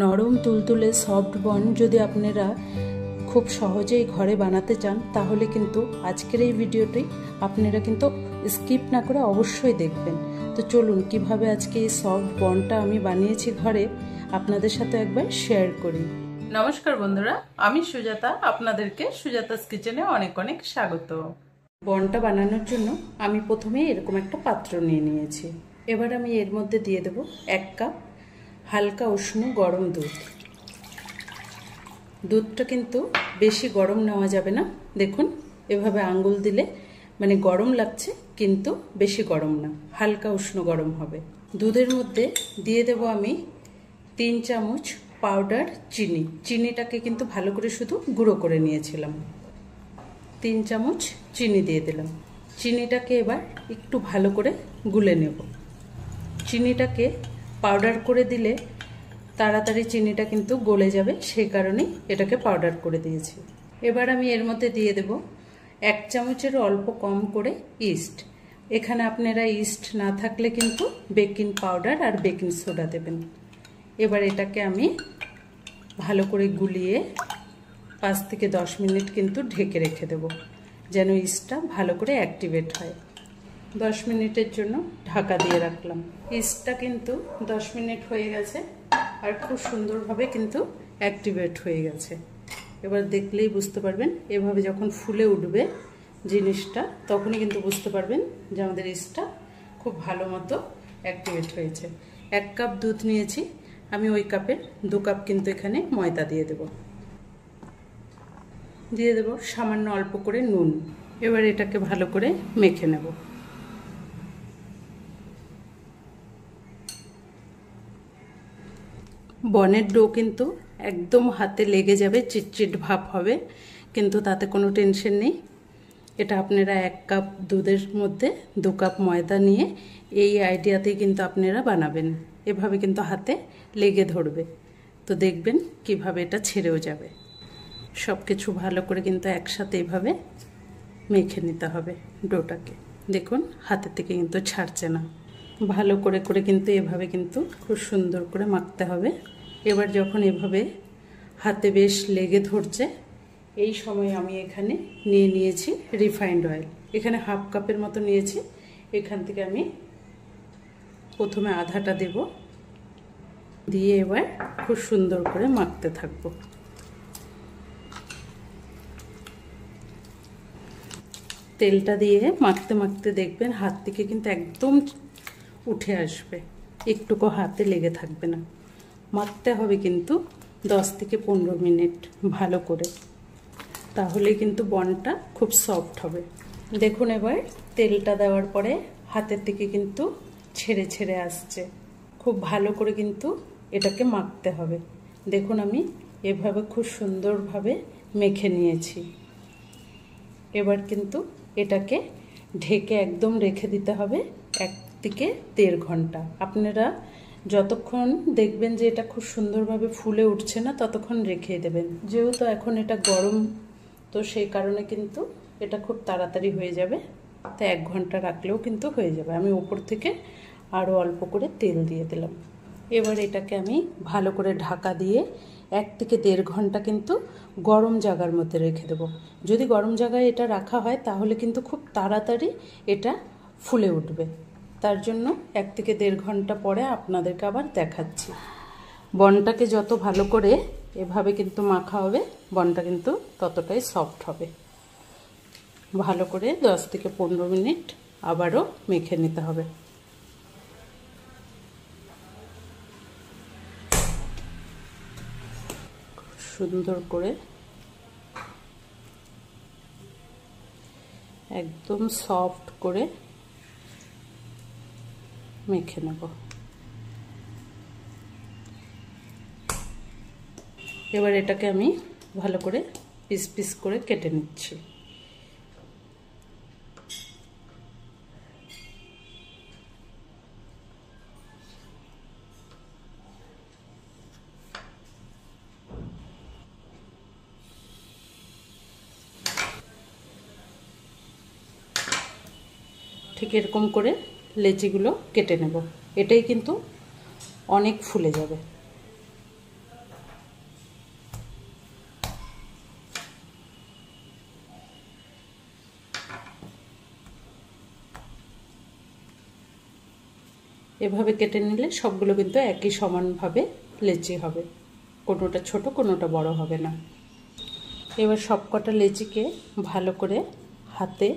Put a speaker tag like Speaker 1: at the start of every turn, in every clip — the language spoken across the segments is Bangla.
Speaker 1: নরম তুলতুলে সফট বন যদি আপনারা খুব সহজেই ঘরে বানাতে চান তাহলে কিন্তু আজকের এই ভিডিওটি আপনারা কিন্তু স্কিপ না করে অবশ্যই দেখবেন। তো চলুন কিভাবে আজকে এই সফট বনটা আমি বানিয়েছি ঘরে আপনাদের সাথে একবার শেয়ার করি। নমস্কার বন্ধুরা, আমি সুজাতা, আপনাদেরকে সুজাতাস কিচেনে অনেক অনেক স্বাগত। বনটা বানানোর জন্য আমি প্রথমে এরকম একটা পাত্র নিয়ে নিয়েছি। এবার আমি এর মধ্যে দিয়ে দেব 1 কাপ হালকা উষ্ণ গরম দুধ। দুধটা কিন্তু বেশি গরম নেওয়া যাবে না। দেখুন এভাবে আঙ্গুল দিলে মানে গরম লাগছে, কিন্তু বেশি গরম না, হালকা উষ্ণ গরম হবে। দুধের মধ্যে দিয়ে দেব আমি 3 চামচ পাউডার চিনি। চিনিটাকে কিন্তু ভালো করে শুধু গুঁড়ো করে নিয়েছিলাম। 3 চামচ চিনি দিয়ে দিলাম। চিনিটাকে এবার একটু ভালো করে গুলে নেব। চিনিটাকে পাউডার করে দিলে তাড়াতাড়ি চিনিটা কিন্তু গলে যাবে, সেই কারণেই এটাকে পাউডার করে দিয়েছি। এবার আমি এর মধ্যে দিয়ে দেব 1 চামচের অল্প কম করে ইস্ট। এখানে আপনারা ইস্ট না থাকলে কিন্তু বেকিং পাউডার আর বেকিং সোডা দেবেন। এবার এটাকে আমি ভালো করে গুলিয়ে 5 থেকে 10 মিনিট কিন্তু ঢেকে রেখে দেব, যেন ইস্টটা ভালো করে অ্যাক্টিভেট হয়। 10 মিনিটের জন্য ঢাকা দিয়ে রাখলাম। ইস্টটা কিন্তু 10 মিনিট হয়ে গেছে আর খুব সুন্দরভাবে কিন্তু অ্যাক্টিভেট হয়ে গেছে। এবার দেখলেই বুঝতে পারবেন, এভাবে যখন ফুলে উঠবে জিনিসটা তখনই কিন্তু বুঝতে পারবেন যে আমাদের ইস্টটা খুব ভালো মতো অ্যাক্টিভেট হয়েছে। 1 কাপ দুধ নিয়েছি আমি, ওই কাপের 2 কাপ কিন্তু এখানে ময়দা দিয়ে দেব। দিয়ে দেব সামান্য অল্প করে নুন। এবার এটাকে ভালো করে মেখে নেব। বনের ডো কিন্তু একদম হাতে লেগে যাবে, চিটচিট ভাব হবে, কিন্তু তাতে কোনো টেনশন নেই। এটা আপনারা 1 কাপ দুধের মধ্যে 2 কাপ ময়দা নিয়ে এই আইডিয়াতেই কিন্তু আপনারা বানাবেন। এভাবে কিন্তু হাতে লেগে ধরবে, তো দেখবেন কিভাবে এটা ছেড়েও যাবে। সব কিছু ভালো করে কিন্তু একসাথে এভাবে মেখে নিতে হবে ডোটাকে। দেখুন হাতের থেকে কিন্তু ছাড়ছে না। ভালো করে করে কিন্তু এভাবে কিন্তু খুব সুন্দর করে মাখতে হবে। এবার যখন এভাবে হাতে বেশ লেগে ধরছে, এই সময় আমি এখানে নিয়ে নিয়েছি রিফাইন্ড অয়েল। এখানে 1/2 কাপের মতো নিয়েছি। এখান থেকে আমি প্রথমে আধাটা দেব, দিয়ে এবার খুব সুন্দর করে মাখতে থাকবো। তেলটা দিয়ে মাখতে মাখতে দেখবেন হাত থেকে কিন্তু একদম উঠে আসবে, একটুকু হাতে লেগে থাকবে না। মাখতে হবে কিন্তু 10 থেকে 15 মিনিট ভালো করে, তাহলে কিন্তু বনটা খুব সফট হবে। দেখুন এবার তেলটা দেওয়ার পরে হাতের থেকে কিন্তু ছেড়ে ছেড়ে আসছে। খুব ভালো করে কিন্তু এটাকে মাখতে হবে। দেখুন আমি এভাবে খুব সুন্দরভাবে মেখে নিয়েছি। এবার কিন্তু এটাকে ঢেকে একদম রেখে দিতে হবে 1 থেকে 1.5 ঘন্টা। আপনারা যতক্ষণ দেখবেন যে এটা খুব সুন্দরভাবে ফুলে উঠছে না ততক্ষণ রেখে দেবেন। যেহেতু এখন এটা গরম, তো সেই কারণে কিন্তু এটা খুব তাড়াতাড়ি হয়ে যাবে, তাই 1 ঘন্টা রাখলেও কিন্তু হয়ে যাবে। আমি উপর থেকে আরও অল্প করে তেল দিয়ে দিলাম। এবার এটাকে আমি ভালো করে ঢাকা দিয়ে 1 থেকে 1.5 ঘন্টা কিন্তু গরম জায়গার মধ্যে রেখে দেবো। যদি গরম জায়গায় এটা রাখা হয় তাহলে কিন্তু খুব তাড়াতাড়ি এটা ফুলে উঠবে। তার জন্য 1 থেকে 1.5 ঘন্টা পরে আপনাদেরকে আবার দেখাচ্ছি। বনটাকে যত ভালো করে এভাবে কিন্তু মাখা হবে, বনটা কিন্তু ততটাই সফট হবে। ভালো করে 10 থেকে 15 মিনিট আবারও মেখে নিতে হবে। সুন্দর করে একদম সফট করে মেখে নেব। এবার এটাকে আমি ভালো করে পিস পিস করে কেটে নিচ্ছি। ঠিক এরকম করে লেচিগুলো কেটে নেব। এটাই কিন্তু অনেক ফুলে যাবে। এভাবে কেটে নিলে সবগুলো কিন্তু একই সমানভাবে লেচি হবে, কোনোটা ছোট কোনোটা বড় হবে না। এবার সবকটা লেচিকে ভালো করে হাতে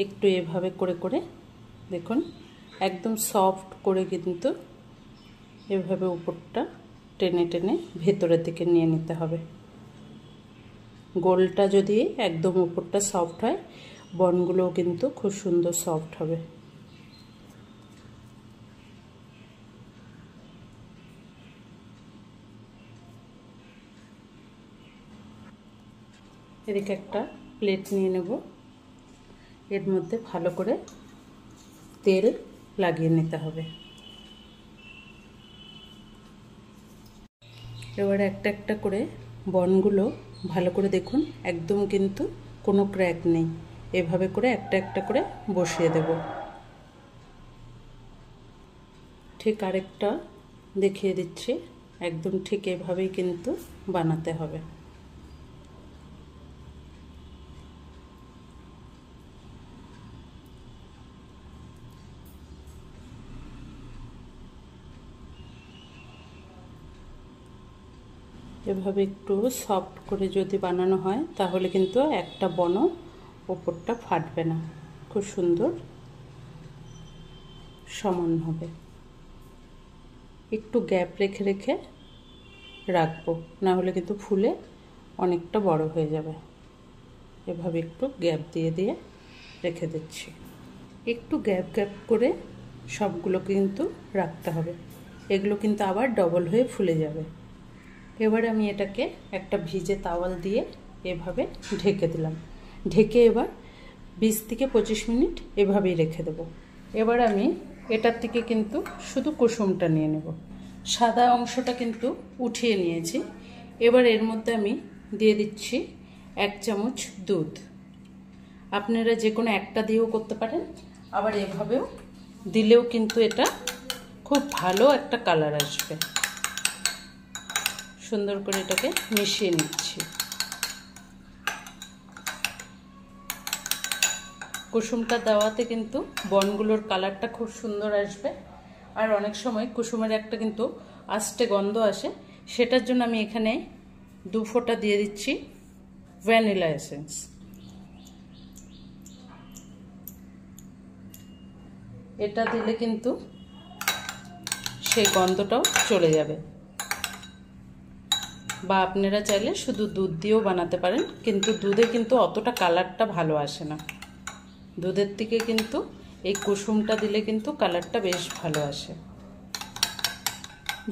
Speaker 1: একটু এভাবে করে করে দেখুন একদম সফট করে কিন্তু এভাবে উপরটা টেনে টেনে ভেতরের দিকে নিয়ে নিতে হবে। গোলটা যদি একদম উপরটা সফট হয়, বনগুলোও কিন্তু খুব সুন্দর সফট হবে। এদিকে একটা প্লেট নিয়ে নেব, এর মধ্যে ভালো করে তেল লাগিয়ে নিতে হবে। এবার একটা একটা করে বনগুলো ভালো করে দেখুন একদম কিন্তু কোনো ক্র্যাক নেই, এভাবে করে একটা একটা করে বসিয়ে দেব। ঠিক আরেকটা দেখিয়ে দিচ্ছি, একদম ঠিক এভাবেই কিন্তু বানাতে হবে। এভাবে একটু সফট করে যদি বানানো হয় তাহলে কিন্তু একটা বনও ওপরটা ফাটবে না, খুব সুন্দর সমান হবে। একটু গ্যাপ রেখে রেখে রাখবো, না হলে কিন্তু ফুলে অনেকটা বড় হয়ে যাবে। এভাবে একটু গ্যাপ দিয়ে দিয়ে রেখে দিচ্ছি। একটু গ্যাপ গ্যাপ করে সবগুলো কিন্তু রাখতে হবে, এগুলো কিন্তু আবার ডবল হয়ে ফুলে যাবে। এবারে আমি এটাকে একটা ভিজে তাওয়াল দিয়ে এভাবে ঢেকে দিলাম। ঢেকে এবার 20 থেকে 25 মিনিট এভাবেই রেখে দেব। এবার আমি এটার থেকে কিন্তু শুধু কুসুমটা নিয়ে নেব, সাদা অংশটা কিন্তু উঠিয়ে নিয়েছি। এবার এর মধ্যে আমি দিয়ে দিচ্ছি 1 চামচ দুধ। আপনারা যে কোনো একটা দিয়েও করতে পারেন, আবার এভাবেও দিলেও কিন্তু এটা খুব ভালো একটা কালার আসবে। সুন্দর করে এটাকে মিশিয়ে নিচ্ছি। কুসুমটা দেওয়াতে কিন্তু বনগুলোর কালারটা খুব সুন্দর আসবে। আর অনেক সময় কুসুমের একটা কিন্তু আস্তে গন্ধ আসে, সেটার জন্য আমি এখানে 2 ফোঁটা দিয়ে দিচ্ছি ভ্যানিলা এসেন্স। এটা দিলে কিন্তু সেই গন্ধটাও চলে যাবে। বা আপনারা চাইলে শুধু দুধ দিয়েও বানাতে পারেন, কিন্তু দুধে কিন্তু অতটা কালারটা ভালো আসে না। দুধের থেকে কিন্তু এই কুসুমটা দিলে কিন্তু কালারটা বেশ ভালো আসে।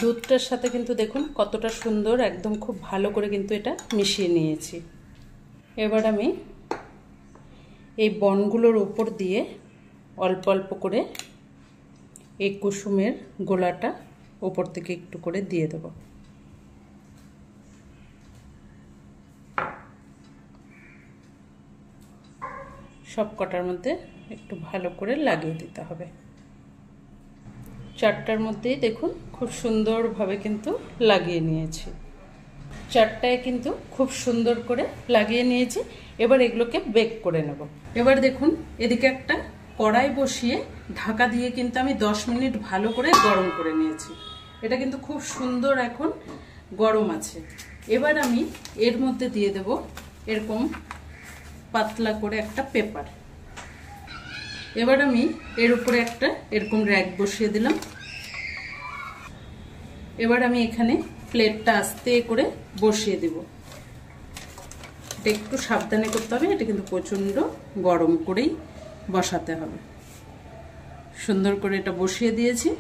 Speaker 1: দুধটার সাথে কিন্তু দেখুন কতটা সুন্দর একদম খুব ভালো করে কিন্তু এটা মিশিয়ে নিয়েছি। এবার আমি এই বনগুলোর উপর দিয়ে অল্প অল্প করে এই কুসুমের গোলাটা উপর থেকে একটু করে দিয়ে দেব। সব কটার মধ্যে একটু ভালো করে লাগিয়ে দিতে হবে। চারটার মধ্যেই দেখুন খুব সুন্দরভাবে কিন্তু লাগিয়ে নিয়েছি। চারটায় কিন্তু খুব সুন্দর করে লাগিয়ে নিয়েছি। এবার এগুলোকে বেক করে নেব। এবার দেখুন এদিকে একটা কড়াই বসিয়ে ঢাকা দিয়ে কিন্তু আমি 10 মিনিট ভালো করে গরম করে নিয়েছি। এটা কিন্তু খুব সুন্দর এখন গরম আছে। এবার আমি এর মধ্যে দিয়ে দেব এরকম পাতলা করে একটা পেপার। এবার আমি এর উপরে একটা এরকম র‍্যাক বসিয়ে দিলাম। এবার আমি এখানে প্লেটটা আস্তে করে বসিয়ে দেব। এটা একটু সাবধানে করতে হবে, এটা কিন্তু প্রচন্ড গরম করেই বসাতে হবে। সুন্দর করে এটা বসিয়ে দিয়েছি।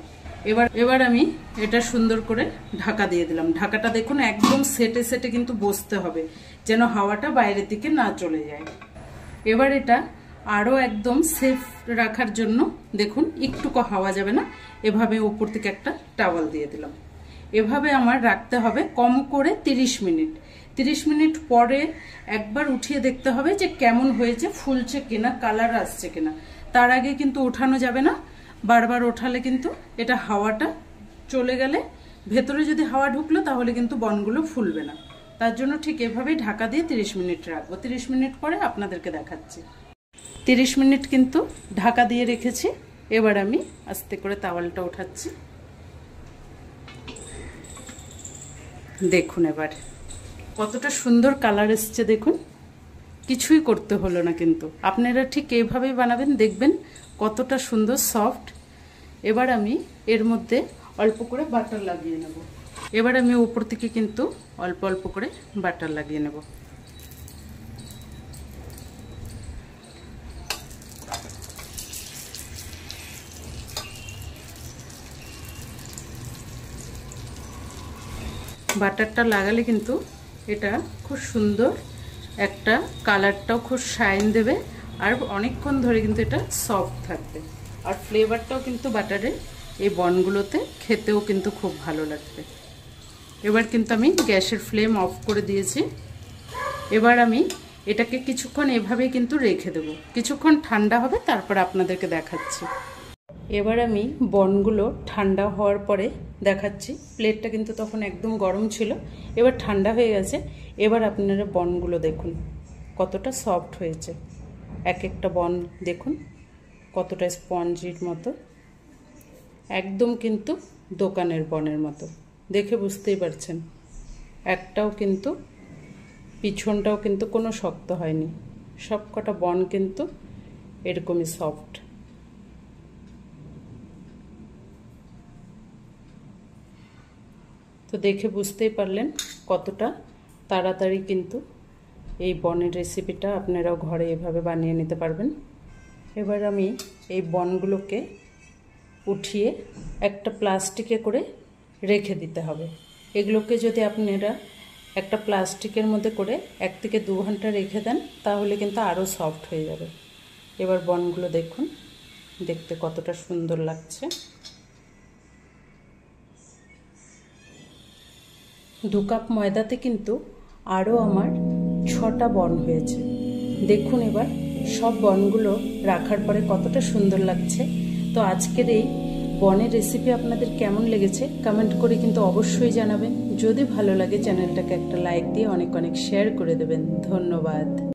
Speaker 1: এবার আমি এটা সুন্দর করে ঢাকা দিয়ে দিলাম। ঢাকাটা দেখুন একদম সেটে সেটে কিন্তু বসতে হবে, যেন হাওয়াটা বাইরের দিকে না চলে যায়। এবার এটা আরো একদম সেফ রাখার জন্য দেখুন একটুকু হাওয়া যাবে না, এভাবে উপর থেকে একটা টাওয়াল দিয়ে দিলাম। এভাবে আমার রাখতে হবে কম করে 30 মিনিট। 30 মিনিট পরে একবার উঠিয়ে দেখতে হবে যে কেমন হয়েছে, ফুলছে কিনা, কালার আসছে কিনা। তার আগে কিন্তু ওঠানো যাবে না, বারবার ওঠালে কিন্তু এটা হাওয়াটা চলে গেলে ভেতরে যদি হাওয়া ঢুকলো তাহলে কিন্তু বনগুলো ফুলবে না। তার জন্য ঠিক এভাবেই ঢাকা দিয়ে 30 মিনিট রাখবো। 30 মিনিট পরে আপনাদেরকে দেখাচ্ছি। 30 মিনিট কিন্তু ঢাকা দিয়ে রেখেছি। এবার আমি আস্তে করে তাওয়ালটা উঠাচ্ছি। দেখুন এবার কতটা সুন্দর কালার এসছে, দেখুন কিছুই করতে হলো না, কিন্তু আপনারা ঠিক এইভাবেই বানাবেন, দেখবেন কতটা সুন্দর সফট। এবার আমি এর মধ্যে অল্প করে বাটার লাগিয়ে নেব। এবার আমি উপর থেকে কিন্তু অল্প অল্প করে বাটার লাগিয়ে নেব। বাটারটা লাগালে কিন্তু এটা খুব সুন্দর একটা কালারটাও খুব শাইন দেবে, আর অনেকক্ষণ ধরে কিন্তু এটা সফট থাকবে, আর ফ্লেভারটাও কিন্তু বাটারের এই বনগুলোতে খেতেও কিন্তু খুব ভালো লাগবে। এবার কিন্তু আমি গ্যাসের ফ্লেম অফ করে দিয়েছি। এবার আমি এটাকে কিছুক্ষণ এভাবেই কিন্তু রেখে দেবো, কিছুক্ষণ ঠান্ডা হবে তারপর আপনাদেরকে দেখাচ্ছি। এবার আমি বনগুলো ঠান্ডা হওয়ার পরে দেখাচ্ছি। প্লেটটা কিন্তু তখন একদম গরম ছিল, এবার ঠান্ডা হয়ে গেছে। এবার আপনারা বনগুলো দেখুন কতটা সফট হয়েছে, এক একটা বন দেখুন কতটা স্পঞ্জির মতো, একদম কিন্তু দোকানের বনের মতো, দেখে বুঝতেই পারছেন। একটাও কিন্তু পিছনটাও কিন্তু কোনো শক্ত হয়নি, সব কটা বন কিন্তু এরকমই সফট। তো দেখে বুঝতেই পারলেন কতটা তাড়াতাড়ি কিন্তু এই বনের রেসিপিটা আপনারাও ঘরে এভাবে বানিয়ে নিতে পারবেন। এবার আমি এই বনগুলোকে উঠিয়ে একটা প্লাস্টিকে করে রেখে দিতে হবে। এগুলোকে যদি আপনারা একটা প্লাস্টিকের মধ্যে করে 1 থেকে 2 ঘন্টা রেখে দেন তাহলে কিন্তু আরও সফট হয়ে যাবে। এবার বনগুলো দেখুন দেখতে কতটা সুন্দর লাগছে। 2 কাপ ময়দাতে কিন্তু আরও আমার 6টা বন হয়েছে। দেখুন এবার সব বনগুলো রাখার পরে কতটা সুন্দর লাগছে। তো আজকের এই বনের রেসিপি আপনাদের কেমন লেগেছে কমেন্ট করে কিন্তু অবশ্যই জানাবেন। যদি ভালো লাগে চ্যানেলটাকে একটা লাইক দিয়ে অনেক অনেক শেয়ার করে দেবেন। ধন্যবাদ।